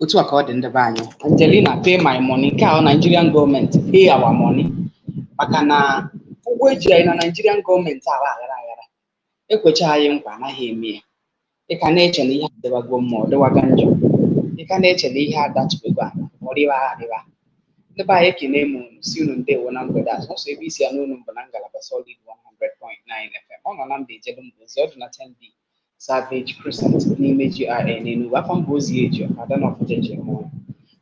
Otu aka in the banyo. Angelina pay my money, ka Nigerian government pay our money. Maka na ụgwọ eji anyị na Nigerian gọọmenti aghara aghara. Ekwecha anyị nkwa anaghị eme ya. Ị ka na-eche na ihe adịwago mma ọ dịwaga njọ. Ị ka na-eche na ihe adatụbego ala ọ dịwa adịwa. Ndị be anyị ekene m unu si unu ndewo na mgbede a sọsọ ebe isi ya n'unu mbụ na ngalaba Solid 100.9 FM. Ọ nọ na Nnamdi Ejedu Mbozi ọdụ na 10B Savage Crescent n'ime GRA n'Enugu. Afọ mbụ ozi eji ada na ọfụja ji mụ.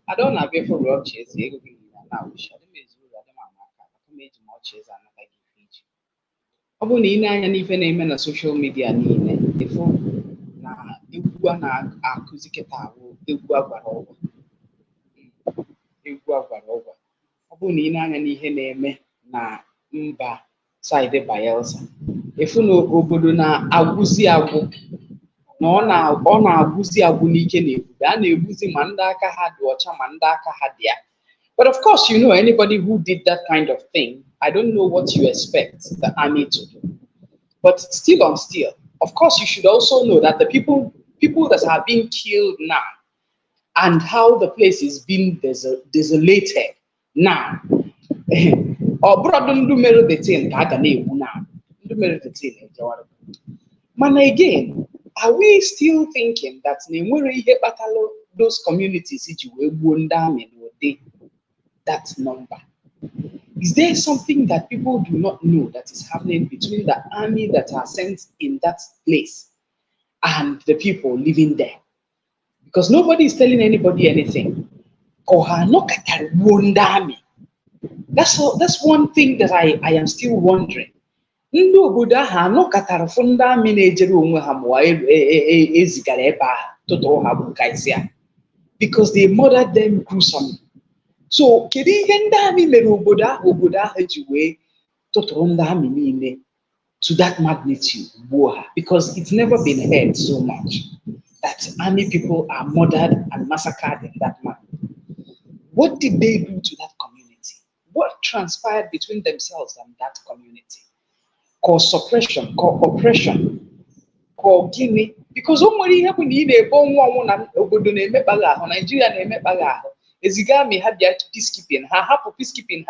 Ada ọ na-abịa efe ụlọ ọchị ezi ego gị na awụshi adị m ezu ụlọ adị m ama aka aka m eji m ọchị ezi anata gị ife iji. Ọ bụrụ na ị na-anya n'ife na-eme na soshal midia niile efo na egwu a na-akụzi kịta ahụ egwu agwara ọgwa. Egwu agwara ọgwa. Ọ bụrụ na ị na-anya n'ihe na-eme na mba saịdị Bayelsa efu na obodo na-agwụzi agwụ na ọ na-agwụzi agwụ n'ike na ebube a na-egbuzi ma ndị aka ha dị ọcha ma ndị aka ha dị ya. But of course, you know, anybody who did that kind of thing, I don't know what you expect the army to do. But still on still, of course, you should also know that the people that are being killed now and how the place is being desolated now. Or brother do mere the thing now. Do mere the thing. Man, again, are we still thinking that those communities that number? Is there something that people do not know that is happening between the army that are sent in that place and the people living there? Because nobody is telling anybody anything. That's one thing that I am still wondering. Because they murdered them gruesomely. So, kedu ihe ndị amị mere obodo ahụ ji wee tụtụrụ ndị amị niile to that magnitude because it's never been heard so much that army people are murdered and massacred in that manner. What did they do to that community? What transpired between themselves and that community? Cause suppression, cause oppression, cause gịnị? Because o nwere ihe bụ na ị na-ebe ọnwụ na obodo na-emekpaghị ahụ, Nigeria na-emekpaghị ahụ. Ezigami had their peacekeeping, peacekeeping,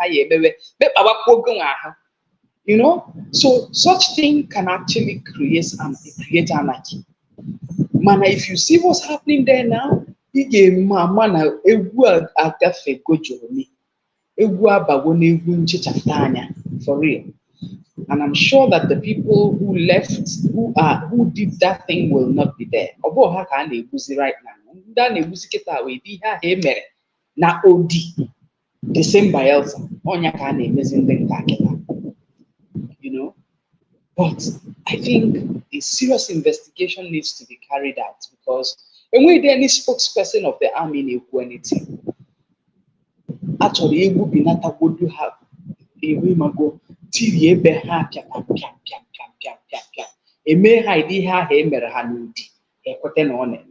you know, so such thing can actually create anarchy. Man, if you see what's happening there now, for real. And I'm sure that the people who left, who did that thing will not be there. Right now. Na OD, the same Bayelsa, you know. But I think a serious investigation needs to be carried out because when there any spokesperson of the army in anything, actually, would be not a good to have a woman TV a may hide her hanudi, a cotton on it.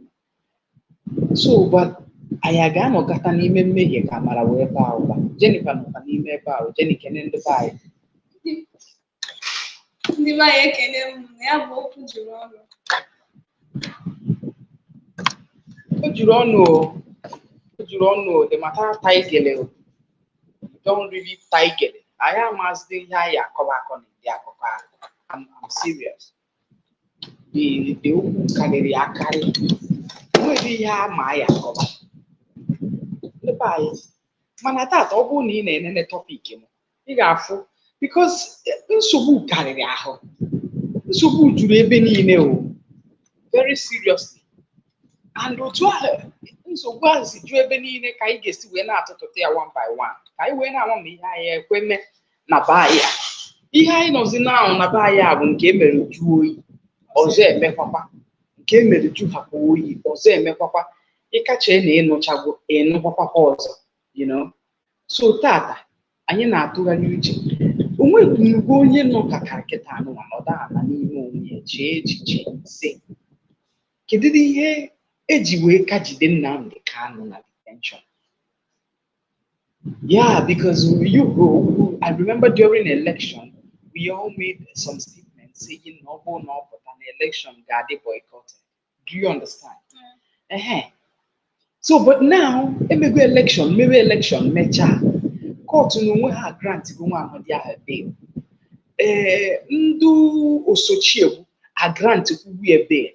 So, but I aga no gata n'ime mmehie ka mara wee baa ụba. Jennifer nọ n'ime ebe ahụ, Jenny kene ndị baa. Ndị baa ekene m na ya bụ okwu juru ọnụ. O juru ọnụ the matter taigele. You don't really taigele. I am as the ihe akọba akọ na ndị akụkọ ahụ. I'm serious. The okwu karịrị akarị. Nwere ihe ama ya akọba. Mana tata ọ bụrụ na ị na-enene topic m ị ga-afụ because nsogbu karịrị ahụ, nsogbu juru ebe niile o, very seriously, and otu ahụ nsogbu ahụ si ju ebe niile ka anyị ga-esi wee na-atụtụta ya one by one ka anyị wee na-ama ma ihe anyị ekweme na baa ya. Ihe anyị nọzi na-ahụ na baa ya bụ nke emere ju oyi ọzọ emekwakwa, nke emere ju hapụ oyi ọzọ emekwakwa. Ịkache na ịnụchago ịnụkwakwa ọzọ, you know. So tata anyị na-atụgharị uche onwe onye nọ ka kịta anụ ọnọdụ ala n'ime onwe ya chee echiche sị kedu ihe eji wee ka jide Nnamdi Kanu na detention. Yeah, because I remember during election we all made some statements saying no but an election got boycotted. Do you understand? So, but now, maybe election, mecha. Court no we ha grant go one amadi ha bail. Ndu osochiebu a grant we bail.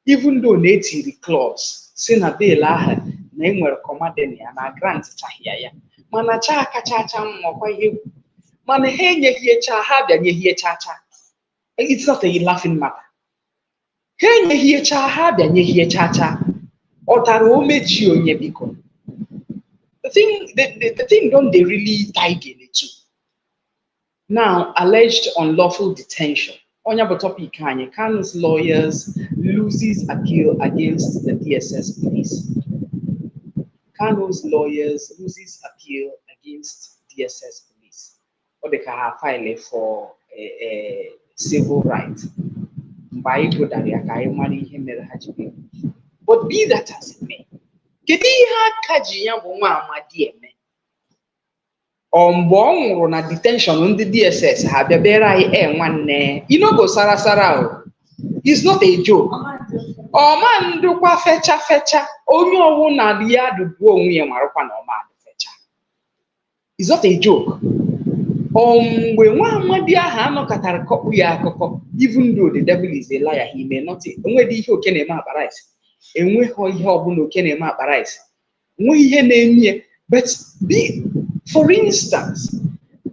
Even though native clause, say na bail aha na enwere command na grant chahia ya. Mana cha kacha mmokwa ihe. Mana ha enyeghị cha ha bịa nyehie cha. It's not a laughing matter. Ha enyeghị cha ha bịa nyehie cha. Ọtara o meji onye biko. The thing don't they really tight in it too. Now, alleged unlawful detention. On your topic, Kanu's lawyers loses appeal against the DSS police. Kanu's lawyers loses appeal against DSS police. Or they can have filed for a civil right. But be that as it may, kedu ihe aka ji ya bụ nwa amadi eme mgbe ọ nwụrụ na detention ndị DSS ha bịabere anyị nwanne go sara o. It's not a joke. Ọma ndụkwa fecha onye ọwụ na ya dụbu onwe ya marakwa na ọma adụ fecha. It's not a joke. Mgbe nwa amadi ahụ anọkọtara kọkpụ ya akụkọ, even though the devil is a liar, he may not enwedị ihe oke na-eme akpara isi. Enweghị ihe ọbụla oke na-eme akpara isi. Nwe ihe na-eme, but for instance,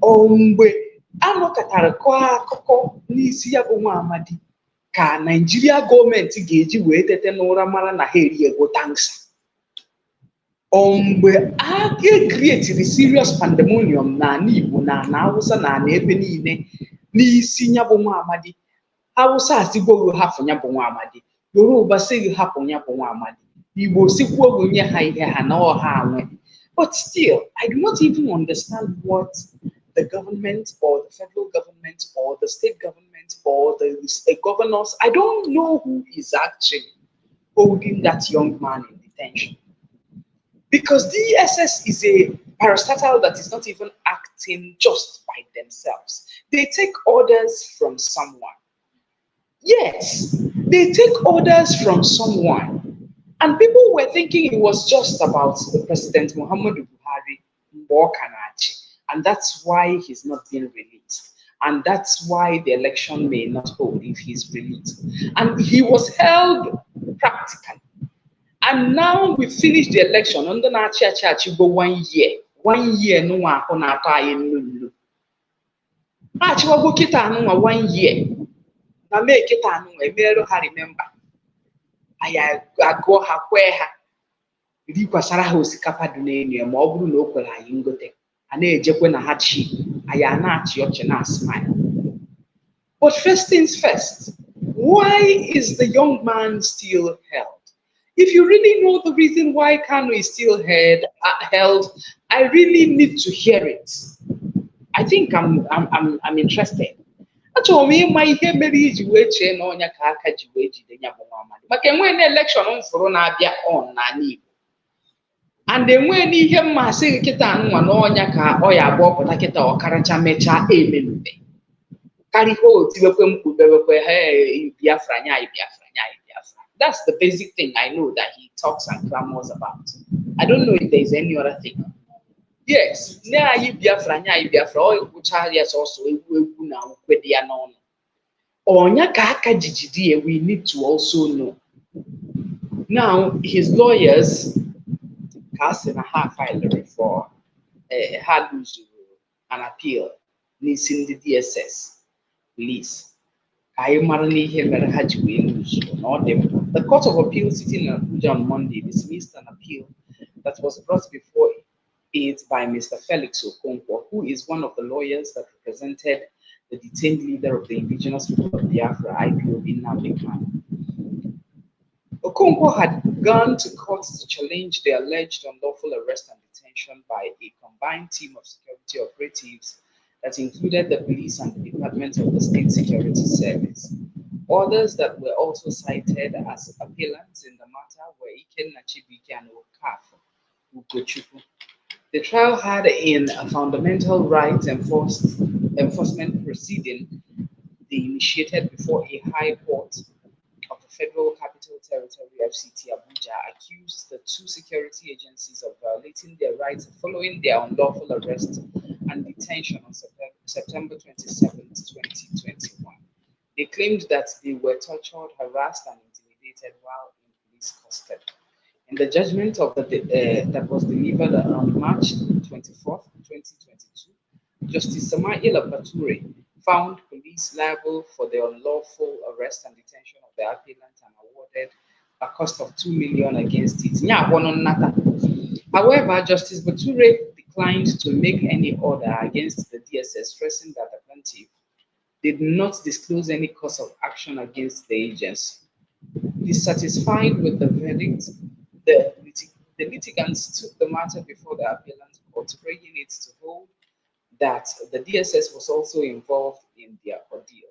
mgbe anọkọtara kọọ akụkọ n'isi ya bụ nwa amadi ka Nigeria gọọmenti ga-eji wee tete n'ụra mara na ha eri ego tanksa. Mgbe a created serious pandemonium na Igbo na Hausa na ebe niile n'isi ya bụ nwa amadi, Hausa asigbo hafụ ya bụ nwa amadi, Yoruba say hapụ ya bụ nwa amadi, Igbo sikwo onye ha ihe ha na ọha anwe. But still, I do not even understand what the government or the federal government or the state government or the governors, I don't know who is actually holding that young man in detention. Because DSS is a parastatal that is not even acting just by themselves. They take orders from someone. Yes, they take orders from someone. And people were thinking it was just about the President Muhammadu Buhari, and that's why he's not being released. And that's why the election may not hold if he's released. And he was held practically. And now we finished the election under Nachi go 1 year. 1 year no one on our pie in Achiwago Kitano 1 year. Now make it a mere remember. I go ha where ha. Rikwasara hosi kapadune ma ọ bụrụ na o kwere anyị ngote a na-ejekwe na ha chi anyị a na-achị ọchị na smile. But first things first, why is the young man still held? If you really know the reason why Kanu is still held, I really need to hear it. I think I'm interested. Achọrọ m ịma ihe mere iji wee chee na ọnya ka aka ji wee jide ya bụ nwa amadi maka enwe na election mfụrụ na-abịa on na Igbo. And enwe n'ihe mmasị kịta nwa na ọnya ka ọ ya abụọ pụta kịta ọkaracha mechaa emenube. Karịa otiwekwe mkpubewekwe Biafra nya Biafra. That's the basic thing I know that he talks and clamors about. I don't know if there's any other thing. Yes, Biafra, yes, also we need to also know. Now, his lawyers cast in a half filer for had an appeal in the DSS police. The Court of Appeal sitting in Abuja on Monday dismissed an appeal that was brought before it by Mr. Felix Okonkwo, who is one of the lawyers that represented the detained leader of the indigenous people of Biafra, IPOB, Nnamdi Kanu. Okonkwo had gone to court to challenge the alleged unlawful arrest and detention by a combined team of security operatives that included the police and the Department of the State Security Service. Others that were also cited as appellants in the matter were Iken Nachibike and Okafo Ugochukwu. The trial had in a fundamental rights enforcement proceeding initiated before a high court of the Federal Capital Territory FCT Abuja Abuja accused the two security agencies of violating their rights following their unlawful arrest and detention on September 27th, 2021. They claimed that they were tortured, harassed, and intimidated while in police custody. In the judgment of that was delivered on March 24th, 2022, Justice Samaila Bature found police liable for the unlawful arrest and detention of the appellant and awarded a cost of 2 million against it. However, Justice Bature declined to make any order against the DSS, stressing that the plaintiff did not disclose any cause of action against the agency. Dissatisfied with the verdict, the litigants took the matter before the appellant court, urging it to hold that the DSS was also involved in their ordeal.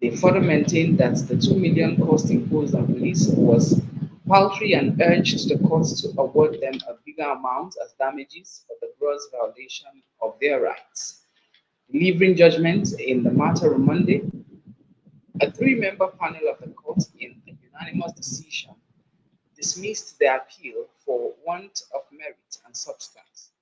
They further maintained that the 2 million cost imposed on police was paltry and urged the court to award them a bigger amount as damages for the gross violation of their rights. Delivering judgment in the matter on Monday, a three-member panel of the court, in a unanimous decision, dismissed the appeal for want of merit and substance.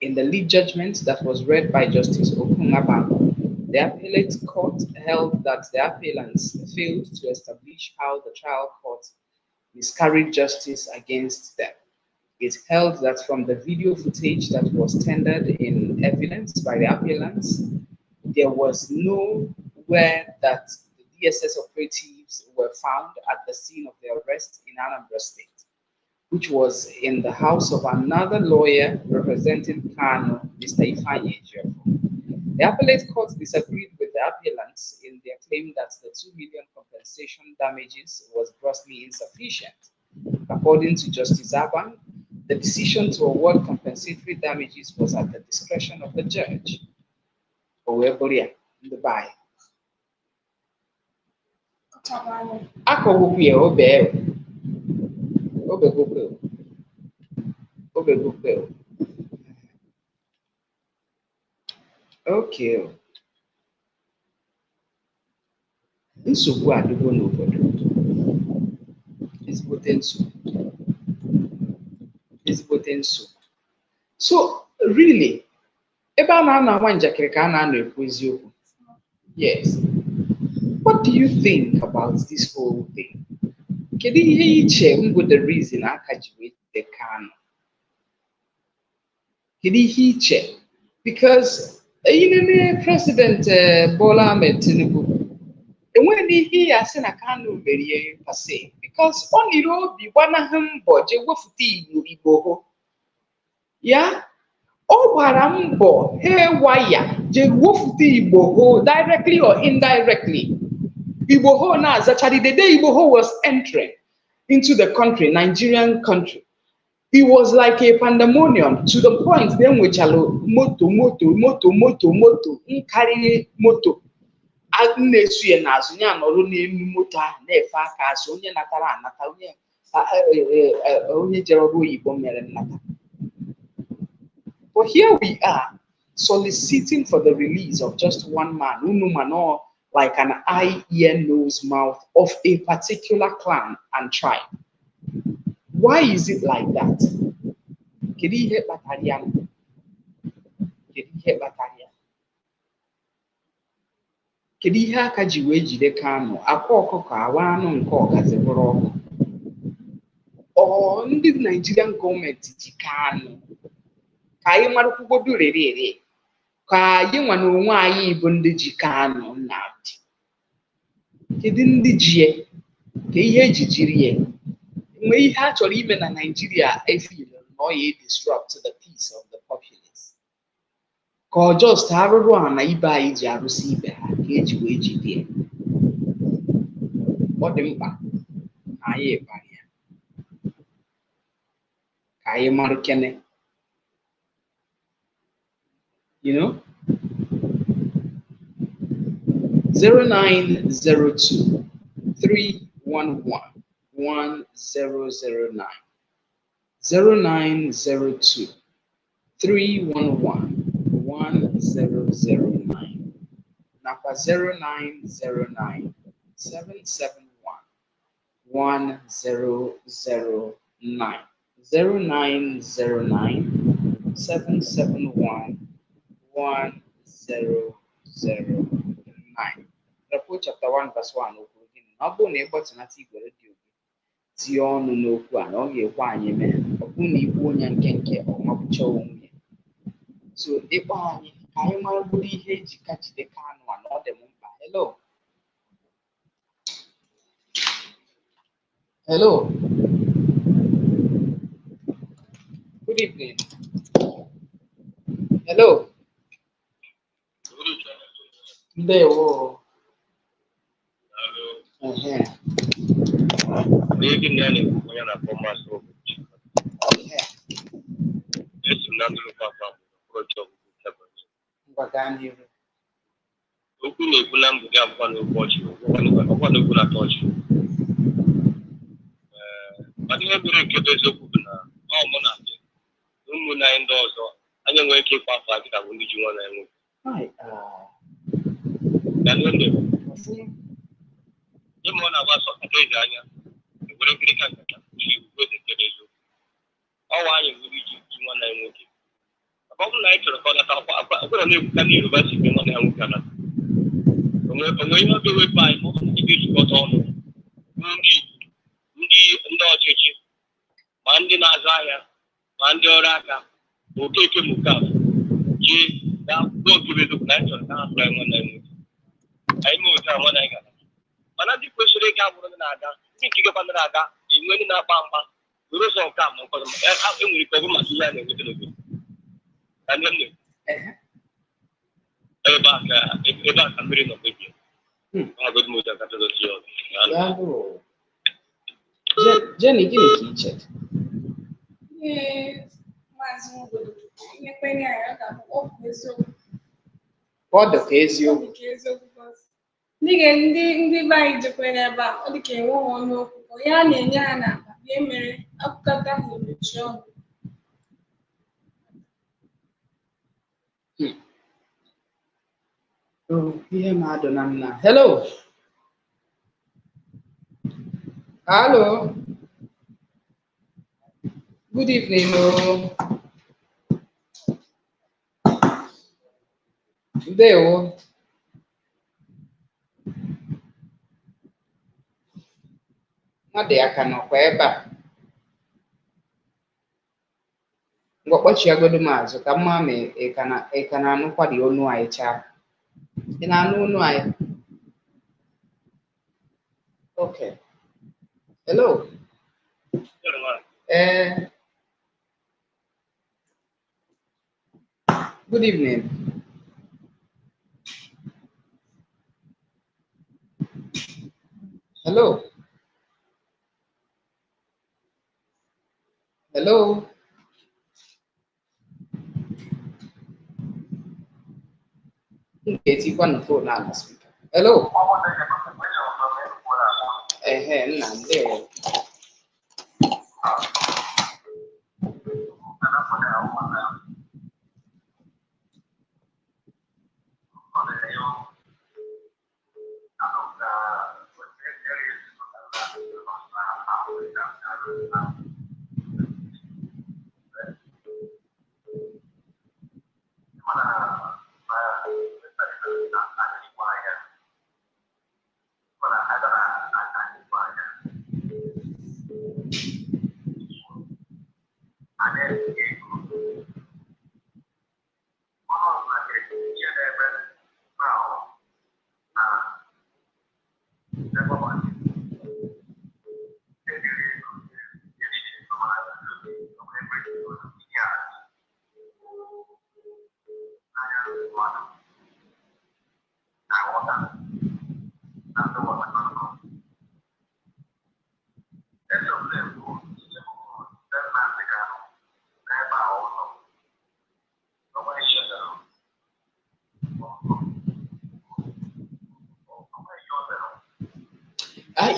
In the lead judgment that was read by Justice Okungabano, the appellate court held that the appellants failed to establish how the trial court miscarried justice against them. It held that from the video footage that was tendered in evidence by the appellants, there was nowhere that the DSS operatives were found at the scene of the arrest in Anambra State, which was in the house of another lawyer representing Kanu, Mr. Ifeanyi Ejiofor. The appellate court disagreed with the appellants in their claim that the 2 million compensation damages was grossly insufficient. According to Justice Aban, the decision to award compensatory damages was at the discretion of the judge. Oweboria, in the by. Okay. Nsogbu adịgo n'obodo. Ezigbote nsogbu. So, really, ebe a na-anọ agba njakịrị ka a na-anọ ekwu eziokwu. Yes. What do you think about this whole thing? Kedu ihe iche mbụ the reason aka ji wee jide Kanu? Kedu ihe iche? Because President Bola Ahmed Tinubu enweghị ihe ya sị na Kanu merie pase, because ọ niri obi gbanaghị mbọ je wefụta Igbo ho. Ya, ọ gbara mbọ haywire je wefụta Igbo ho, directly or indirectly. Igbo ho na-azachari the day Igbo ho was entering into the country, Nigerian country. It was like a pandemonium to the point then which moto, carry moto. Na-esu ya n'azụ ya nọrọ n'elu moto ahụ na-efe aka azụ onye natara anata onye jere ọrụ oyibo mere nnata. But here we are soliciting for the release of just one man, Unumano, like an eye, ear, nose, mouth of a particular clan and tribe. Why is it like that? Kedu ihe kpatara ya? Kedu ihe aka ji wee jide Kanu? Akwa ọkụkọ awa anụ nke ọgazi bụrụ ọkụ. Ọ ndị Nigerian gọọmenti ji Kanu ka anyị mara kwugodu rere ka anyị nwa na onwe anyị bụ ndị ji Kanu Nnamdi. Kedu ndị ji ya? Ka ihe eji jiri ya? Mgbe ihe a chọrọ ime na Nigeria efil na ọ ya disrupt the peace of the populace. Ka ọ just arụrụ a na ibe anyị ji arụsị ibe ha ka eji wee jide. Ọ dị mkpa na anyị ịbara ya ka anyị mara kene. You know, 0902 311 1009 0902 311 1009 Napa 0909 771 1009 0909 Reports chapter 1 verse 1 okwu gị na ọ bụrụ na ịkpọtụnata igwe redio gị tie ọnụ n'okwu a na ọ ga-ekwe anyị mee ọ bụrụ na ikwu onye nke ọmapụcha onwe ya so ịkpọ anyị ka anyị mara bụrụ ihe eji kachide Kanu a na ọ dị m mkpa. Hello. Good evening. Hello. Ndewo. Okwu na-ekwu na mgbede abụọ n'ụbọchị ọkwa n'okwu na tọọchị mana ihe bụrụ nke bụ eziokwu bụ na ọ mụ na ndị ụmụnne anyị ndị ọzọ anyị enweghị ike ịkwa afọ adịka bụ ndị ji nwa na enwe ịma ọ na-agba sọ kata ezi anya were nkirika nkata ugbo ezetere eziokwu ọnwa anyị nwere iji nwa na nwoke ọ bụrụ na anyị chọrọ ka ọ nata akwara na-ekwuka na Yoruba si nwa na nwoke anata onwe ihe ọ ga-ewepụ anyị ma ọ bụ ndị ga-ejikọta ọnụ ndị ọchịchị ma ndị na-azụ ahịa ma ndị ọrụ aka ma okeke ma okafọ ji gaa okebe eziokwu na anyị chọrọ ka ha fụrụ anyị nwa na nwoke anyị mee otu a nwa na anyị gara mana ndị kwesịrị ịga abụrụ ndị na-aga ndị nke gakwa ndị na-aga enwe ndị na-akpa mkpa were ụzọ nke a ma nkọzọ enwere ike ọ bụ maka ihe a na-enweta n'obodo ka ndị nne ebe a ka mmiri nọ kpebie Jenny, gịnị ka iche? Ọ dị ka eziokwu. Ndị be anyị jekwere ebe a ọ dị ka enwe ọnụ okwu ya na-enye ha n'akpa ya mere akụkọta ha emechi ọnụ. Ihe mmadụ na nna. Hello. Good evening. Ndewo. Mmadụ aka nọkwa ebe a. Ngwa kpọchiagodo m azụ ka mma ma ị ka na-anụkwa dị onu anyị chaa. Ị na-anụ onu anyị? Okay. Hello. Good evening. Hello. Hello. Etikwa na phone na speaker. Hello. Nnamdi.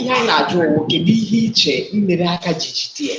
Ihe anyị na-ajụ ụwa kedu ihe iche mmere aka ji jide ya?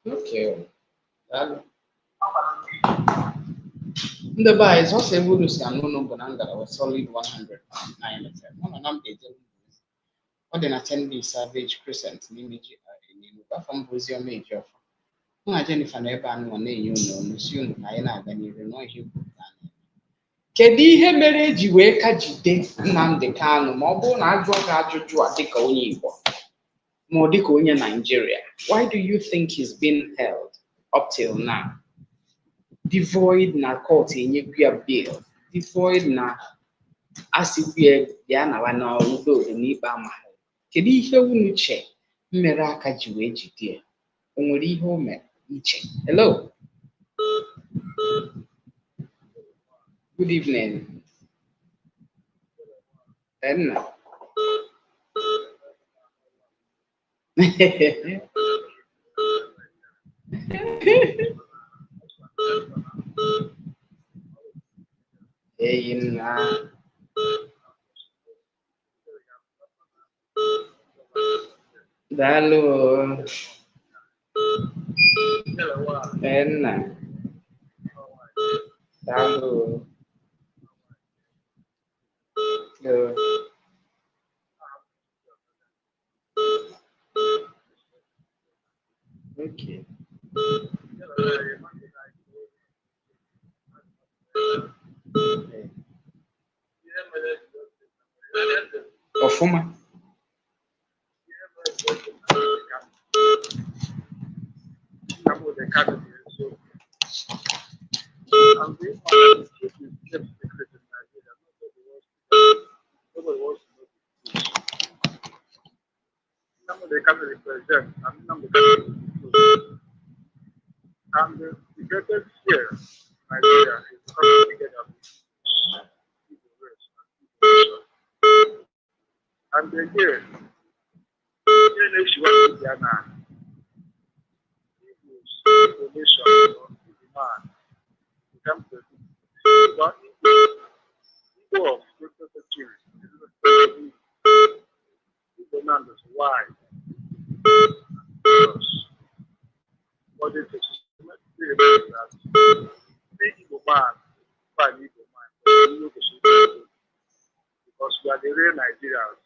Okay. The buy is also able to say no bonanga or solid 109 FM. One of them what then attend the Savage Crescent image in from Brazil major. No, Jennifer never one name you know, soon I know than you know you. Kedu ihe mere ji wee ka jide Nnamdi Kanu ma ọ bụrụ na ajụọ ka ajụjụ a dịka onye Igbo ma ọ dịka onye Nigeria? Why do you think he's been held up till now? Devoid na court enyekwa bail, devoid na asịkwa ya na na udo n'ikpe amaghị. Kedu ihe unu che mmere aka ji wee jide? O nwere ihe o mere iche? Hello. Good evening. Enna. Hey, Enna. Dalo. Enna. Dalo. Okay. Ofuma. And the greatest fear in Nigeria is coming together and again, information or demand becomes the but people of greater security don't understand why. But it is that big man, because we are the real Nigerians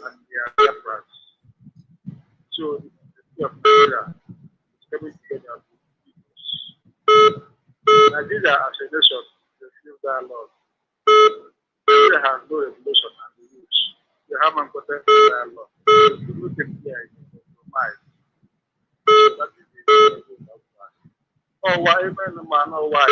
and we are Biafrans. So the city of Nigeria is coming together with people. Nigeria as a nation is still dialogue. Nigeria has no regulation and the rules. They have an important dialogue. People can hear it in compromise. So that is the reason of that. Oh, why even the man or why?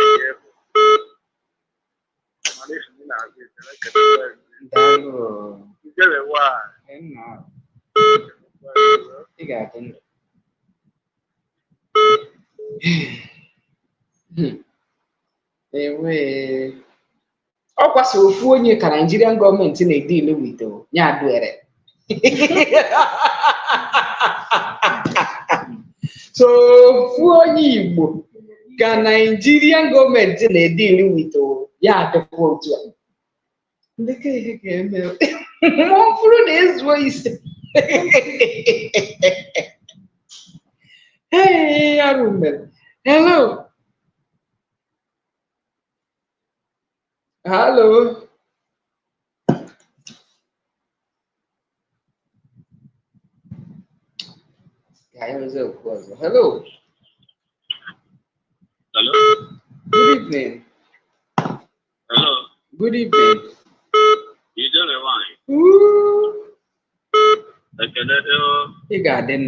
Ọ kwasị ofu onye ka Nigerian gọọmenti na-edile wito ya adụere. So ofu onye Igbo ka Nigerian gọọmenti na-edile wito ya adịkwa otu a. Ndị ka ihe ga-eme ma ọ bụrụ na ezuo ise. Hey, Arumel. Hello. Hello. Hello. Hello. Good evening. Hello. Good evening. You don't know why. Ooh. You got them.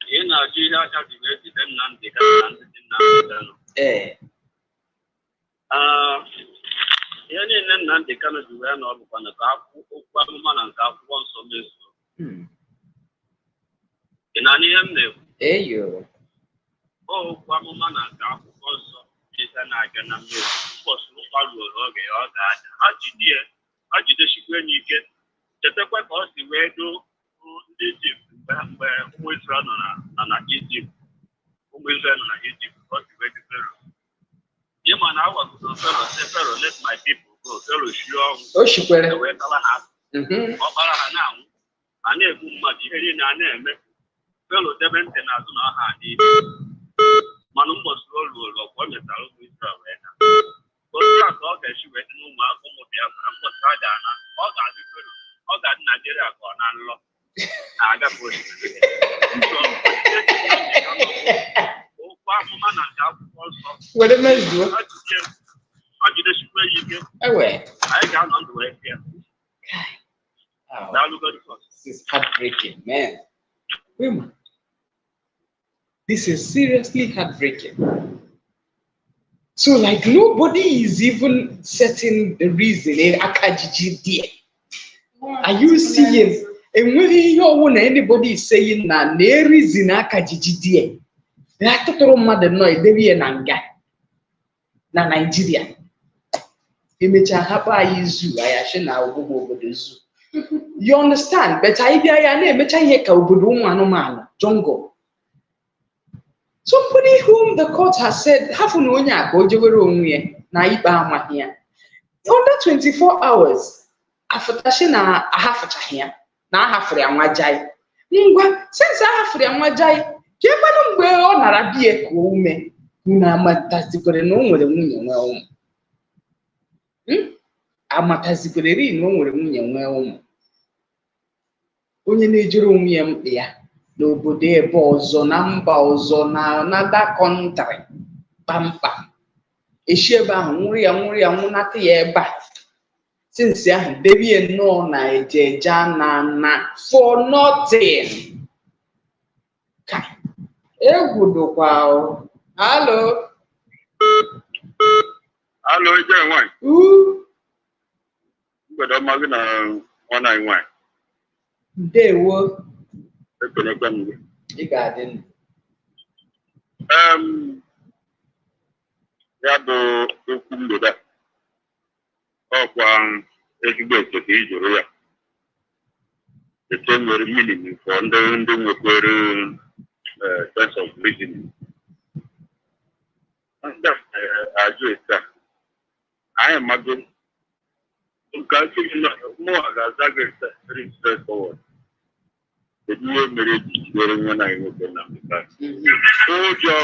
You know, you don't have to wait to them Nnamdi. Eh. ihe niile Nnamdi Kanu ji wee na ọ bụkwa na ka okwu amụma na nke akwụkwọ nsọ mezuo. Ị na ihe m na-ekwu? Okwu amụma na nke akwụkwọ nsọ ihe na-aga na mmezu. Ụbọchị ụkwa ruoro oge ya ọ ga-ada. Ha jidechikwa enyi ike. Chetakwa ka ọ si wee doo ndị Ijipt mgbe ụmụ Izrel nọ na Ijipt. Ụmụ Izrel nọ na Ijipt ka ọ si wee dị Fero. Ịma na awagodo Fero sị Fero let my people go. Fero shie ọnwụ. Wee kala ha. Ọkpara ha na-anwụ. A na-egbu mmadụ ihe niile a na-eme. Fero debe ntị n'azụ na ọha adị. Mana ụbọchị o ruoro ọgwụ o metara ụmụ Izrel wee na. Otu a ka ọ ga-esi wee dị n'ụmụaka ụmụ Biafra mbọchị a ga-ana. Ọ ga-adị Fero. Ọ ga-adị Naịjirịa ka ọ na nlọ. Na-agafe osimiri. Okwu amụma na nke akwụkwọ nsọ. Were mezuo. Ọ jidechikwa ya ike. Anyị ga-anọ ndụ wee fịa. This is heartbreaking, man. Women, this is seriously heartbreaking. So, like, nobody is even setting the reason in Akajiji there. Are you seeing? And when anybody is saying na no reason Akajiji there, that total mother no, they be an anga na Nigeria. Imecha hapa izu ayashe na obodo zoo. You understand? But idea ya na emecha ihe ka obodo ụmụ anụmanụ jungle. Somebody whom the court has said hafu na onye a ka o jewere onwe ya na ikpe amaghị ya. Under 24 hours afụtashi na ahafụchaghị ya na ahafụrụ ya nwa jai. Ngwa since ahafụrụ ya nwa jai ka ekwenụ mgbe ọ nara bie ka ume na amatazikwere na o nwere nwunye nwe ụmụ. Amatazikwere na o nwere nwunye nwe ụmụ. Onye na-ejere onwe ya mkpe ya n'obodo ebe ọzọ na mba ọzọ na that country kpamkpam eshi ebe ahụ nwụrụ ya nwụnata ya ebe a since ahụ debie nnọọ na ejeja na for nothing. Egwu dịkwa. Hello. Hello, ije nwanyị. Mgbede ọma gị na nwana anyị nwanyị. Ndewo. Ekelekwa m gị. Ị ga-adị ndụ. Ya bụ okwu mgbede ọkwa ezigbo eche ka ị jụrụ ya. Eche nwere meaning for ndị nwekwere sense of reasoning. Ndị ajụ ete a anyị amago nke akịrị na mmụọ ga-aza gị very straightforward. Kedu ihe mere eji jidere nwa na nwoke na Nnamdi? Ụjọ.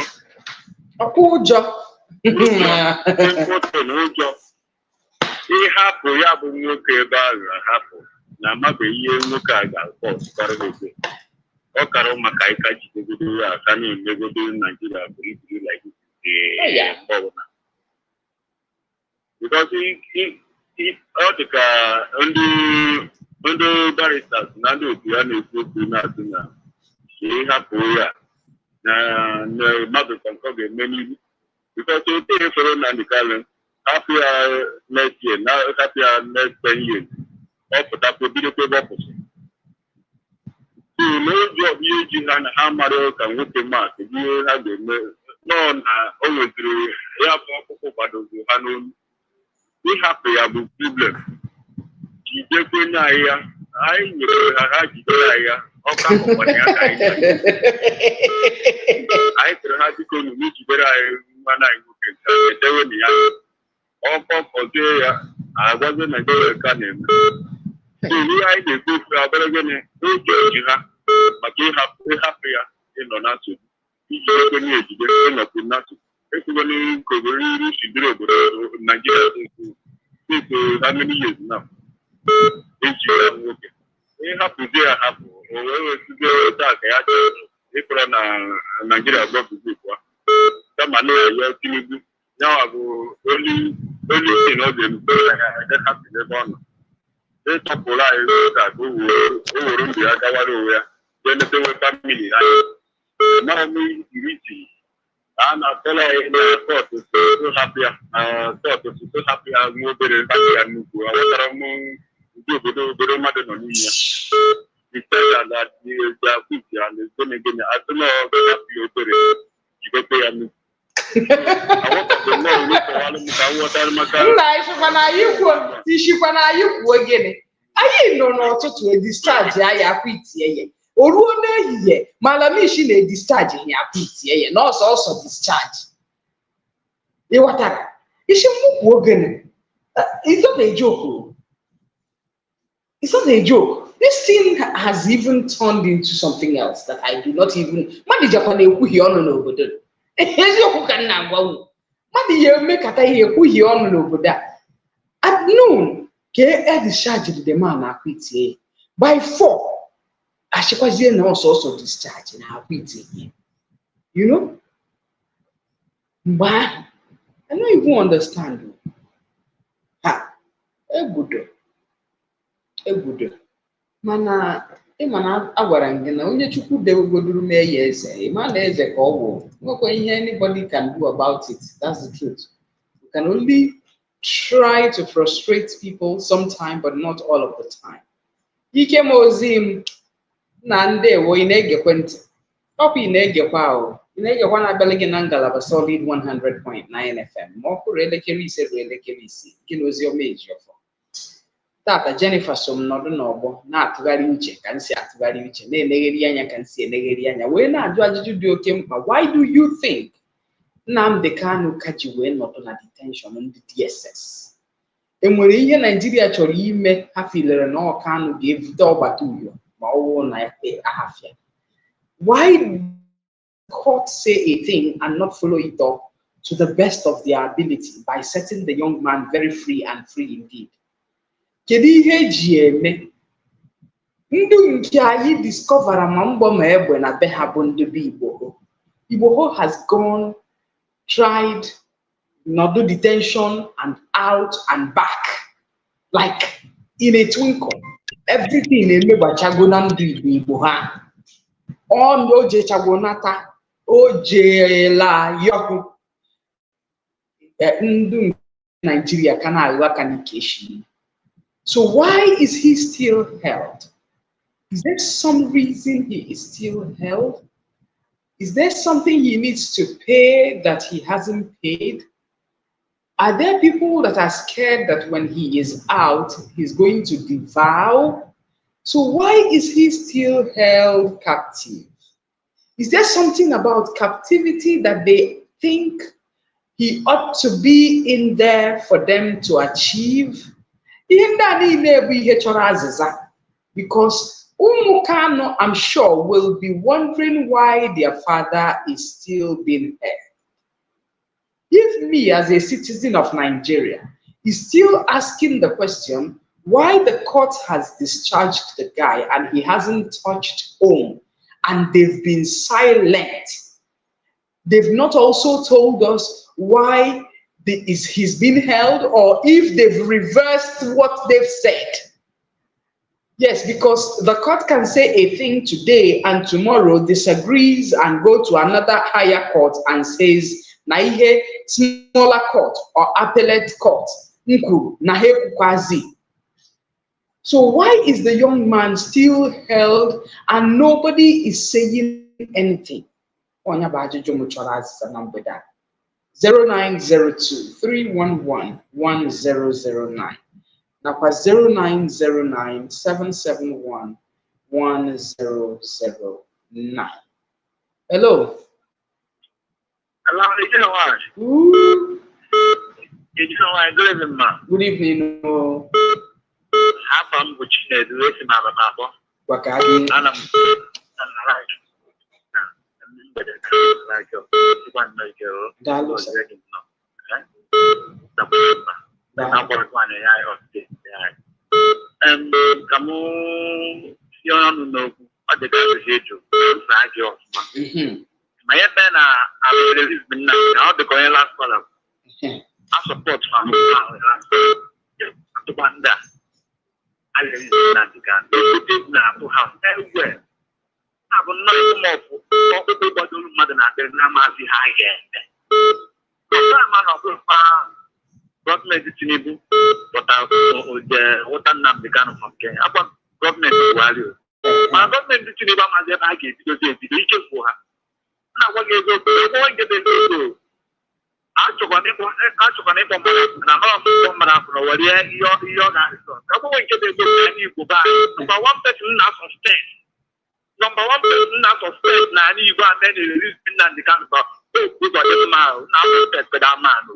Ọkwa ụjọ. Ụjọ. Ịhapụ ya bụ nwoke ebe ahụ ahapụ na amabeghị ihe nwoke a ga-akpọ ọsụkarị ebe. Ọ kara maka ịka jidegodo ya aka na-emegodo Nigeria bụrụ iburu like ọbụla. Because ọ dị ka ndị baristas na ndị otu ya na-ekwu okwu na-atụ na ịhapụ ya na mmadụ ka nke ọ ga-eme n'ihu. Because otu efere Nnamdi Kanu hapụ ya next year, hapụ ya next 10 years, ọ pụtakwa bidokwa ebe ọ kwụsị. So n'ụjọ ihe ji ha na ha mara ka nwoke maasị ihe ha ga-eme nọọ na o nwetiri ya bụ ọkpụkpụ kwadozi ha n'olu. Ịhapụ ya bụ problem. Jidekwe na ya, anyị nyere ha jidere ya, ọka akwụkwọ ya ka anyị tere ha dịka unu jidere anyị nwa na nwoke nke edewe na ya. Ọkpọkọzie ya, agwazi Nigeria ka na-eme. So ihe anyị na-ekwu ofe abara gịnị n'oge ji ha maka ịhapụ ya ịnọ na nsogbu. Iji ekwenye ejide ịnọkwu na nsogbu. Ekwugo n'ikogoro iri shidere obodo Nigeria since how many years now? Eji ya nwoke. Ịhapụzi ya hapụ, o wee wesigo taa ka ya chọrọ ịkpọrọ na Nigeria gbọbụzi kwa. Kama na ya Tinubu, ya bụ only thing ọ ga-empe ya hapụ n'ebe ọ nọ. Ịtọpụrụ anyị ka o were ndụ ya gawara onwe ya, jee letewe famili anyị. Mara m iri ji I'm so happy. Thought is so happy. I'm more better than you. I was among the mother on me. He said that he is a picture and is going to get me. I don't know how you put it. You go pay me. I want to know what again. I know not to discharge. I appreciate. Oruo n'ehihie malamishi na discharge ya appreciate ye na also discharge. You watara. Ishi mukwu ogene. It's not a joke. It's not a joke. This thing has even turned into something else that I do not even. Madi Japan ekwu hi onu n'obodo. Eziokwu ka nna agwa unu. Madi ye mekata ihe ekwu hi onu n'obodo a. At noon, ke discharge the man appreciate. By 4. Ashikwazie na also discharge na appreciate. You know? But I don't even understand. Ha, good. Mana agwara ngị na onye Chukwu degoduru mee ya eze, ịma na eze ka ọ bụ. Nwekwa ihe anybody can do about it. That's the truth. You can only try to frustrate people sometime, but not all of the time. Ike mozim na ndewo ị na-egekwe ntị. Ọkwa ị na-egekwa ahụ. Ị na-egekwa na-abịala gị na ngalaba Solid 100.9 FM. Ma ọ kụrụ elekere 5 ruo elekere 6. Gị na Oziọma Ejiofọ. Tata Jennifer som nọdụ n'ọgbọ na-atụgharị uche ka nsi atụgharị uche na-elegheri anya ka nsi elegheri anya wee na-ajụ ajụjụ dị oke mkpa. Why do you think Nnamdi Kanu ka ji wee nọdụ na detention ndị DSS? Enwere ihe Nigeria chọrọ ime ha filere na Kanu ga-evute ọgbata uhie ma ọ wụ na ahafia? Why do court say a thing and not follow it up to the best of their ability by setting the young man very free and free indeed? Kedu ihe eji eme ndụ nke anyị discovera ma mgbọ ma egbe na be ha bụ ndị bụ Igbo has gone, tried, nọdụ detention and out and back like in a twinkle. Everything emegbachago na ndụ Igbo ha. O jechago nata, o jela yoku. Ndụ Nigeria ka na-aghọ aka n'ike echi. So why is he still held? Is there some reason he is still held? Is there something he needs to pay that he hasn't paid? Are there people that are scared that when he is out, he's going to devour? So why is he still held captive? Is there something about captivity that they think he ought to be in there for them to achieve? Because Kanu, I'm sure, will be wondering why their father is still being held. If me, as a citizen of Nigeria, is still asking the question why the court has discharged the guy and he hasn't touched home, and they've been silent. They've not also told us why he's been held, or if they've reversed what they've said. Yes, because the court can say a thing today and tomorrow disagrees and go to another higher court and says, Naihe smaller court or appellate court. So why is the young man still held and nobody is saying anything? 0902-311-1009. Now 0909-771-1009. Hello. Hello, you know what? Ooh. You know what? Good evening, man. Good evening. Half I'm with you, the rest of my Wakadi. and I'm right. Like one make That looks come you know what the guy is here to my pen I released now the going last column. I support from to Banda. I released Nnamdi to have everywhere. I will not come ọkpụkpụ ụfọdụ mmadụ na-adịrị na maazị ha ga-eme ọma na ọkpụkpa gọọmenti Tinubu ụta Nnamdi Kanu from Kenya akwa gọọmenti Buhari mana gọọmenti Tinubu amaghị ebe ha ga-ebidozi ebido ichefu ha na-agwa gị eziokwu ekwewe nke bụ eziokwu achọkwana ịkpọ mmadụ na ọmụmụ mmadụ afọ na were ihe ọ ga-arịsọ ekwewe nke bụ eziokwu na ndị Igbo be anyị nọmba 1 person na-asọspen na anyị Igbo a mee na-ererizi Nnamdi Kanu ka ụzọ dị mma na-asọspekt amanụ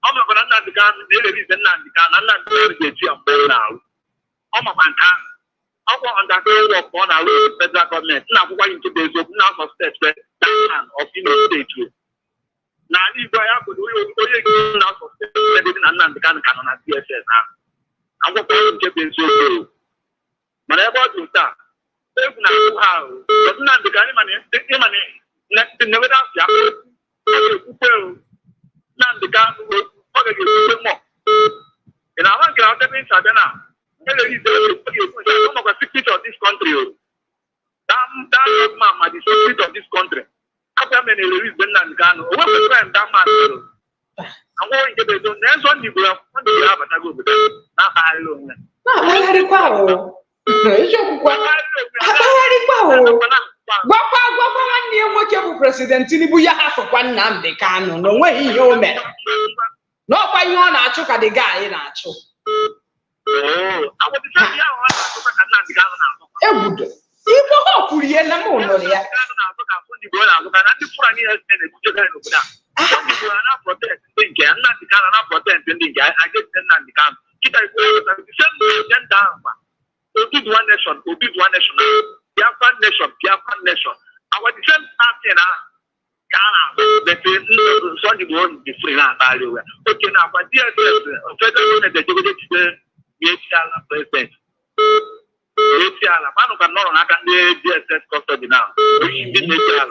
ọ makwana Nnamdi Kanu na-ererize Nnamdi Kanu na Nnamdi Kanu ga-eti ya mgbe na-arụ ọ makwa nke ahụ ọkwa underground work ọ na-arụ federal gọọmenti na-akwụkwa gị nke bụ eziokwu na-asọspekt daman of Imo steeti n'ala Igbo ya bụ onye gị na-asọspekt na Nnamdi Kanu ka nọ na DSS ahụ akwụkwọ nke bụ eziokwu mana ebe ọ dị taa egwu na-akwụ ha ahụ Nnamdi Kanu na-enweta afịa ekwukwe Nnamdi Kanu ọ ga-ekwukwe mmụọ ị na-ama nke na ọtebe isi abịa na secret of this country that man ma the secret of this country after men release Nnamdi Kanu o wepụ crime that man agwọ nke bụ ezo na ezo ndị Igbo abatago obodo na-akpagharị onwe na-akpagharịkwa gwakwa nwanne ya nwoke bụ president Tinubu ya hafụkwa Nnamdi Kanu na onweghị ihe o mere n'ọkwa ihe ọ na-achụ ka dị gaa na-achụ egbudo Igbo ha kwuru ihe na m nụrụ ya Biafran nation. Our defense party now Sunday morning be free now. Okay, now but DSS federal government they go to the president. Man can no na can DSS custody now. We be no can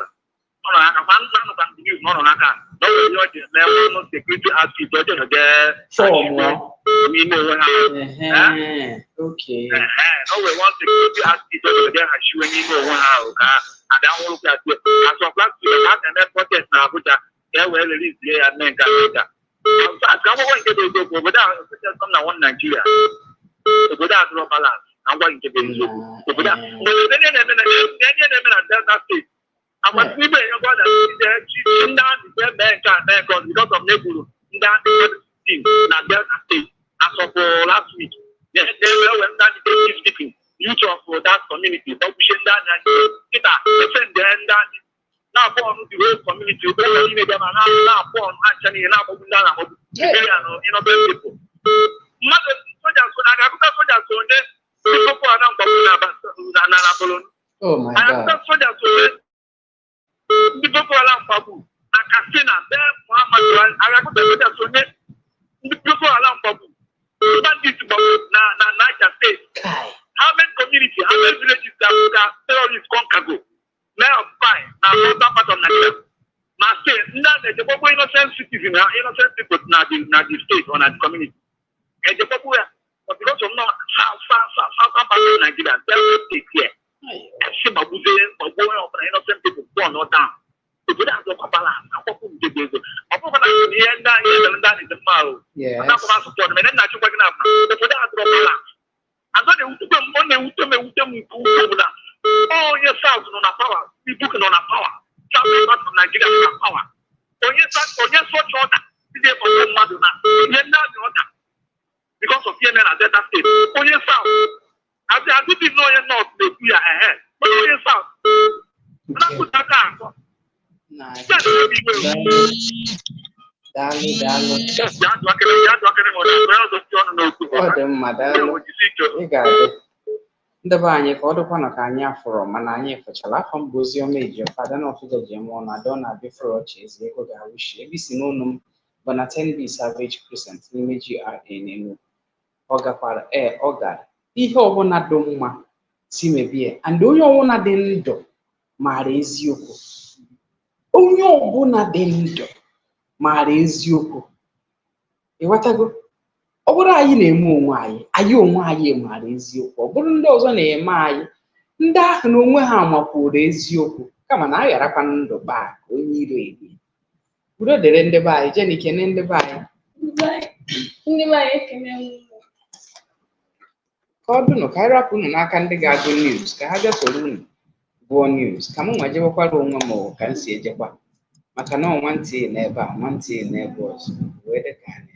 believe no na can. No you no security outfit there. We know okay. No we want security outfit there when you know how and then all that as of last year and protest now Abuja there were released here and then Canada. Come on get the go but come now one Nigeria. To go down to balance. I'm going to be to go down. But then Delta State. I was people you got that because of Nebulu in that team na Delta State as of last week. They were when that speaking. Youth of that community, but we should defend that now born the whole community, now born actually now people. Mother soldiers, oh my God. How many communities, how many villages that terrorists conquer? Now, fine. Now, that part of Nigeria. Now, say, now the innocent citizens, innocent people, now the state or the community. And the people, but because of not how part of Nigeria, they will take care. And some of innocent people born or down. To put out the balance, I'm going to do this. I'm going to be in the mouth. Yeah. I'm not going to support them. And then I should work up. To put out the balance. And then they oh, yes, South on a power. People can on a power. South of Nigeria on a power. Oh, yes, what order? Today for one Madonna. You're not the order. Because of CNN at Delta State. Oh, yes, South. I didn't know you're not the fear ahead. But oh, yes, South. Not put that down. Nice. Dalo. Ndị be anyị ka ọ dịkwa na ka anyị afọrọ mana anyị fechara afọ mbụ oziọma eji ọfada na ọfịja ji eme ọnụ adọ na abịafọrọ ọchị ezi ego ga-awụshi ebe isi n'ụlọ m bụ na 10B Savage Crescent n'ime GRA n'Enugu. Ọ gakwara ọ gara ihe ọbụla dị mma si mebie and onye ọbụla dị ndụ maara eziokwu. Onye ọbụla dị ndụ maara eziokwu. Ịghọtago? Ọ bụrụ anyị na-eme onwe anyị, anyị onwe anyị maara eziokwu. Ọ bụrụ ndị ọzọ na-eme anyị, ndị ahụ n'onwe ha makwuru eziokwu kama na a gharakwa ndụ kpaa ka onye iro ebi. Udo dịrị ndị be anyị, jeni kene ndị be anyị. Ndị be anyị ekene m. Ka ọ dụnụ ka anyị rapụ unu n'aka ndị ga-agụ news ka ha bịa soro unu gụọ news ka m nwa jebekwara onwe m ka m si ejekwa maka na ọnwa ntị n'ebe a nwa ntị n'ebe ọzọ wee dị ka anyị